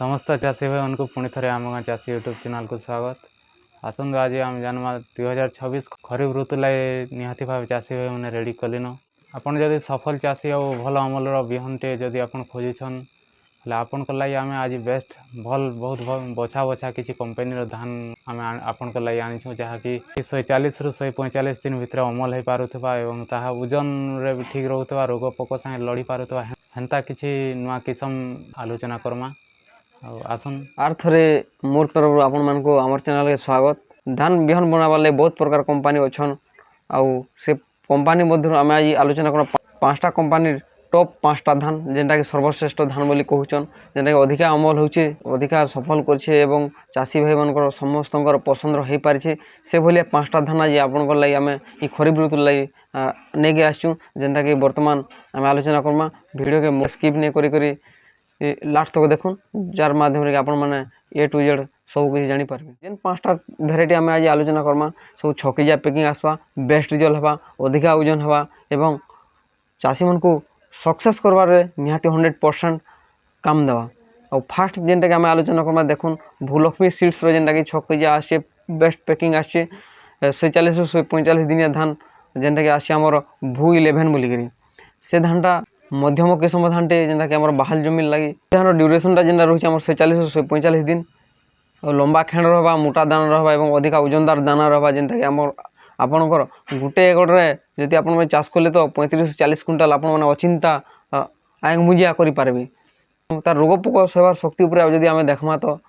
समस्त चाषी भाई उनको पुणी थे आम गाँ चाषी यूट्यूब चैनल को स्वागत। आसतु आज आम जानमा 2026 खरीफ ऋतु लगे निहाती भाव चाषी भाई मैंने रेडी कलिन। आपन जदि सफल चाषी और भल अमलर बिहनटे जदि आप खोजुछन आपण लगे आम आज बेस्ट भल बहुत बछा बछा किसी कंपनी धान आम आपण लगे आनीछू जहाँकि 140 रु 145 दिन भितर अमल हो पारुवा एवं ताहा ओजन रे भी ठीक रोकवा रोग पोक संगे लड़ी पारुवा हेन्ता किसी नुआ किसम आलोचना करमा। आसन आर थरे मोर तरफ आपण मान को आमर चैनल के स्वागत। धान बिहन बनावा ले बहुत प्रकार कंपनी अच्छन आउ से कंपनी मध्य आम आज आलोचना कर पांचटा कंपनी टॉप पांचटा धान जेनटा कि सर्वश्रेष्ठ धान बोली कहउछन जेनटा कि अधिका अमल होचे अधिका सफल करछे एवं चाषी भाई मानकर समस्तकर पसंद रही पारिछे से भलिया पांचटा धान आज आपनकर लागि आमे ई खरीफ ऋतु लागि नेगे आछू जेनटा कि वर्तमान आमे आलोचना करमा। वीडियो के स्किप नै करी करी लास्ट तक देखुन जार माध्यम रे आपण माने ए टू जेड सब किसी जानी पारबे। जेन पांचटा भेराइटी आमे आज आलोचना करमा सब छकिजा पैकिंग आसवा बेस्ट रिजल्ट हवा अधिका ओजन हवा एवं चाषी मन को सक्सेस करबार निहाती 100% काम देवा। और फास्ट जेनटा कि आमे आलोचना करमा देखुन भूलक्ष्मी सीड्स रो जेनटा कि छकिजा आसे बेस्ट पैकिंग आसे 46 रु 45 दिनिया धान जेनटा कि आसे हमर भू 11 बोली करी से धानटा मध्यम किस्म धानटे जेनटा कि हमर बाहल जमीन लगी धान ड्यूरेशनटा जेनटा रही हमर 46 रु 45 दिन और लंबा खेण रहबा मोटा दाना रहबा एवं अधिका ओजनदार दाना रहबा जेनटा कि हमर आपणकर गोटे एकड़े जदि आपण चाष कले तो 35 से 40 क्विंटाल आपण मैंने अचिंता आंग मुजिया करें। तार रोग पोक सहबार शक्ति उपर जदि आम देखमा तो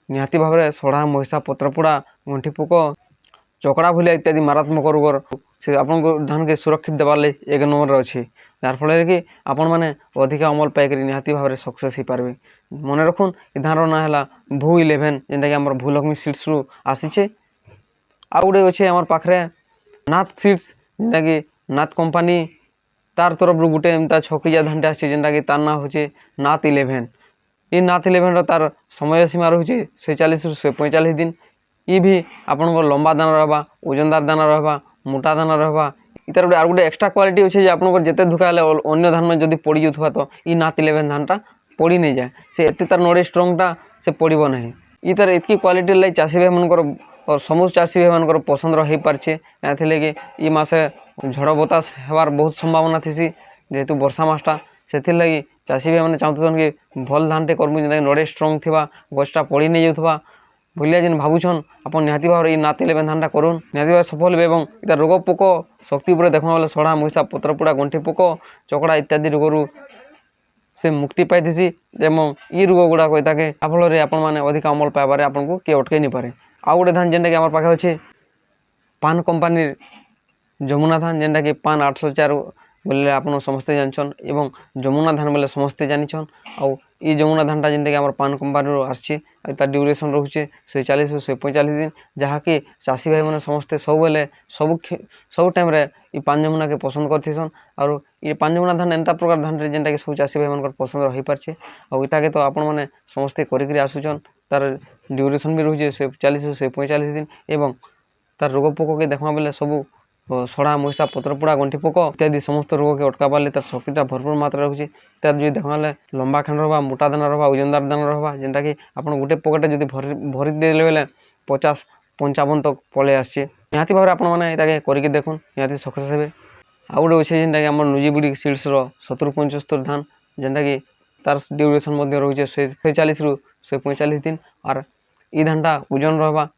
निहाती भाव में सड़ा महिषा पत्रपोड़ा गंठी पोक चकड़ा भलिया इत्यादि मारात्मक रोगर से आपन धान के सुरक्षित देवार लगे एक नंबर अच्छे जार फल कि आपण मैंने अधिक अमल पाइक निहाती भाव में सक्सेस हो पारे। मन रखुन धान ना है भू 11 जेनटा कि आम भूलक्ष्मी सीड्स रु आसीचे। आउ गोटे अच्छे आम पाखे नाथ सीड्स जेनटा कि नाथ कंपनी तार तरफ गोटे एमता छकिजा धानटे आसे जेनटा कि तार ना होचे नाथ 11। ये नाथ 11 तार समय सीमा रोचे 46 रु 45 दिन। ये भी आपण लंबा दाना रहबा ओजनदार दाना रहबा मोटा दाना रहबा इतार गोटे आर गोटे एक्स्ट्रा क्वालिटी अच्छे आपन जिते धुका अन्य धान में जब पड़ जाता तो ये नाथ 11 धानटा पड़ी नहीं जाए से एत तार नड़े स्ट्रंगटा से पड़ो ना ये तार एतकी क्वालिटी लगे चाषी भाई मनकर और समस्त चाषी भाई मानकर पसंद रही पारे कि ये मासे झड़ बतास होवार बहुत संभावना थी जेहेतु वर्षा मसटा से लगी चाषी भाई मैंने चाहून कि भल धानटे करमु जेनटा नड़े स्ट्रंग थिबा गछटा पड़ी नहीं जाऊा भलिया जेन भावुछन आप निहाती भाव ये नाथ 11 धानटा करुन निहाती भाव सफल हे एवं इतार रोग पोक शक्ति उपर देखा बेले सड़ा महिषा पत्रपोड़ा गंठी पोक चकड़ा इत्यादि रोगरू से मुक्ति पाई एवं ये रोग गुड़ाक इताके फल आपण मैंने अधिक अमल पाइबार आपको किए अटकई नहीं पारे। आउ गोटे धान जेनटा कि आम पाखे अच्छे पान कंपनी जमुना धान जेनटा कि पान 804 बोले आप समस्ते जानछन एवं जमुना धान बोले समस्ते जानिछन। आउ ये जमुना धानटा जेनटा कि आम पान कंपनी आसी तार ड्यूरेशन रोचे 46 से 45 दिन जहाँकि चाषी भाई मैंने समस्ते सब बेले सब टाइम रे ये पान जमुना के पसंद करथीसन। और ये पान जमुना धान एंता प्रकार धान जेनटा कि सब चाषी भाई मन पसंद रही पारे और इटाके तो आपण मैंने समस्ते करी आसुचन तार ड्यूरेशन भी रोचे 40 से 45 दिन एवं तार रोग पोक के देखा बेले सब सड़ा महिषा पत्रपोड़ा गंठी पोक इत्यादि समस्त रोग के अटकाबार तार शक्तिटा भरपूर मात्रा रोचे तार जो देखा लंबा खेण रहा मोटा दाना रहा ओजनदार दाना रहा जेनटा कि आप गोटे पकेट जब भरी देले बेले 50-55 तक पलि आसे निहाती भाव में आपने करके देखुन निहाती सक्सेस हे। आउ गोटे अच्छे जेनटा कि आम नुजीबुड़ी सीड्स 70-75 धान जेनटा कि तार ड्यूरेशन रोचे 46 रु 45 दिन और ये धानटा ओजन रहा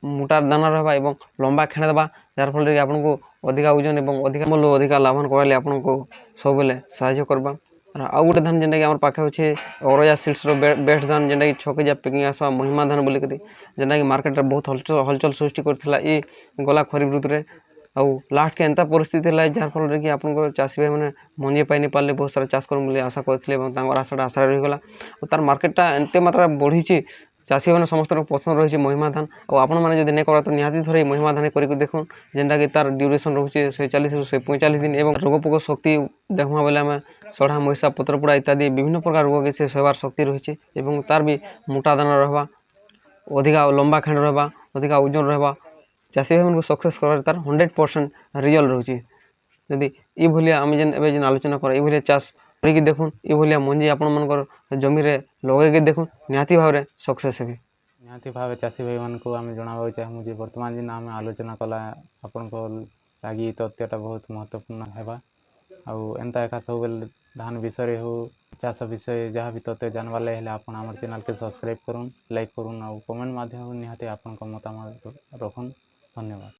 मोटा दाना रहा एवं लंबा खेण देवा जार फल कि आपको अधिका ओजन और अधिका मूल्य अधिका लाभवान कराले आपको सब बेले साहाय्य करवा। आउ गोटे धान जेनटा कि आम पाखे अच्छे अरजा सीड्स बेस्ट धान जेनटा कि छकिजा पैकिंग आसवा महिमा धान बोलिक जेनटा कि मार्केट में बहुत हलचल सृष्टि करथिला ये गला खरीफ ऋतु रे। आउ लास्ट के एंता परिस्थिति है जार फल कि आपको चाषी भाई मैंने मंजे पाई नहीं पारे बहुत सारा चाष कर आशा करते आशाटा आशा रहीगला और तार मार्केटा एंते मात्रा बढ़ी चाषी मैंने समस्त पसंद रही महिमा धान और आपण मैंने जब नहीं करा तो निहाती थोड़े महिमा धान करके देखुन जेनटा कि तार ड्यूरेशन रोचे 46 से 45 दिन एवं रोग पोक शक्ति देखा बेले आम सड़ा महिषा पत्रपोड़ा इत्यादि विभिन्न प्रकार रोग से सहबार शक्ति रही है तार भी मोटा दाना रहा अधिका लंबा खेण रहा अधिका ओजन रहा चाषी भाई सक्सेस कर तार 100% रिजल्ट रोचे। जदि ये भलिया आम जेन आलोचना कर ये चाष କରିକି ଦେଖୁନ୍ ଏଭଳିଆ ମଞ୍ଜି ଆପଣମାନଙ୍କର ଜମିରେ ଲଗେଇକି ଦେଖୁନ୍ ନିହାତି ଭାବରେ ସକ୍ସେସ୍ ହେବେ। ନିହାତି ଭାବେ ଚାଷୀ ଭାଇମାନଙ୍କୁ ଆମେ ଜଣାବାକୁ ଚାହୁଁ ଯେ ବର୍ତ୍ତମାନ ଯେନ୍ ଆମେ ଆଲୋଚନା କଲା ଆପଣଙ୍କ ଲାଗି ଏ ତଥ୍ୟଟା ବହୁତ ମହତ୍ତ୍ୱପୂର୍ଣ୍ଣ ହେବା। ଆଉ ଏନ୍ତା ଏକା ସବୁବେଲେ ଧାନ ବିଷୟରେ ହଉ ଚାଷ ବିଷୟରେ ଯାହା ବି ତଥ୍ୟ ଜାଣିବାର ଲାଗି ହେଲେ ଆପଣ ଆମର ଚ୍ୟାନେଲ୍କେ ସବସ୍କ୍ରାଇବ୍ କରୁନ୍, ଲାଇକ୍ କରୁନ୍ ଆଉ କମେଣ୍ଟ ମାଧ୍ୟମରେ ନିହାତି ଆପଣଙ୍କ ମତାମତ ରଖୁନ୍। ଧନ୍ୟବାଦ।